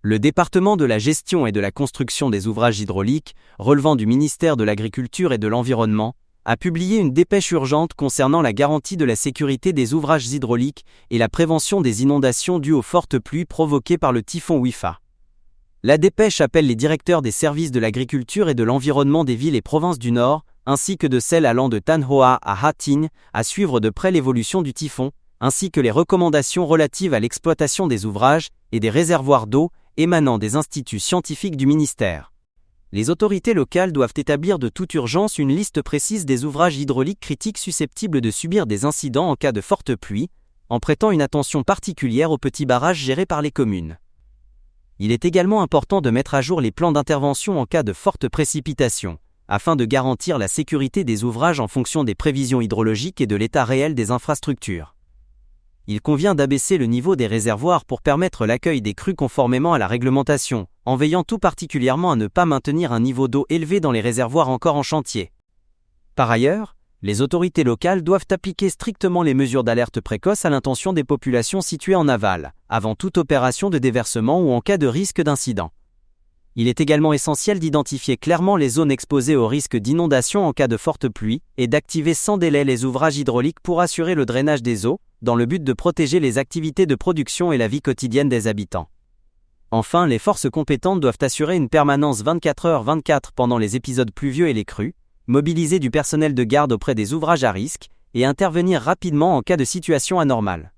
Le département de la gestion et de la construction des ouvrages hydrauliques, relevant du ministère de l'Agriculture et de l'Environnement, a publié une dépêche urgente concernant la garantie de la sécurité des ouvrages hydrauliques et la prévention des inondations dues aux fortes pluies provoquées par le typhon Wifa. La dépêche appelle les directeurs des services de l'agriculture et de l'environnement des villes et provinces du Nord, ainsi que de celles allant de Tanhoa à Hatin, à suivre de près l'évolution du typhon, ainsi que les recommandations relatives à l'exploitation des ouvrages et des réservoirs d'eau émanant des instituts scientifiques du ministère. Les autorités locales doivent établir de toute urgence une liste précise des ouvrages hydrauliques critiques susceptibles de subir des incidents en cas de forte pluie, en prêtant une attention particulière aux petits barrages gérés par les communes. Il est également important de mettre à jour les plans d'intervention en cas de forte précipitation, afin de garantir la sécurité des ouvrages en fonction des prévisions hydrologiques et de l'état réel des infrastructures. Il convient d'abaisser le niveau des réservoirs pour permettre l'accueil des crues conformément à la réglementation, en veillant tout particulièrement à ne pas maintenir un niveau d'eau élevé dans les réservoirs encore en chantier. Par ailleurs, les autorités locales doivent appliquer strictement les mesures d'alerte précoce à l'intention des populations situées en aval, avant toute opération de déversement ou en cas de risque d'incident. Il est également essentiel d'identifier clairement les zones exposées au risque d'inondation en cas de forte pluie et d'activer sans délai les ouvrages hydrauliques pour assurer le drainage des eaux, dans le but de protéger les activités de production et la vie quotidienne des habitants. Enfin, les forces compétentes doivent assurer une permanence 24h/24 pendant les épisodes pluvieux et les crues, mobiliser du personnel de garde auprès des ouvrages à risque et intervenir rapidement en cas de situation anormale.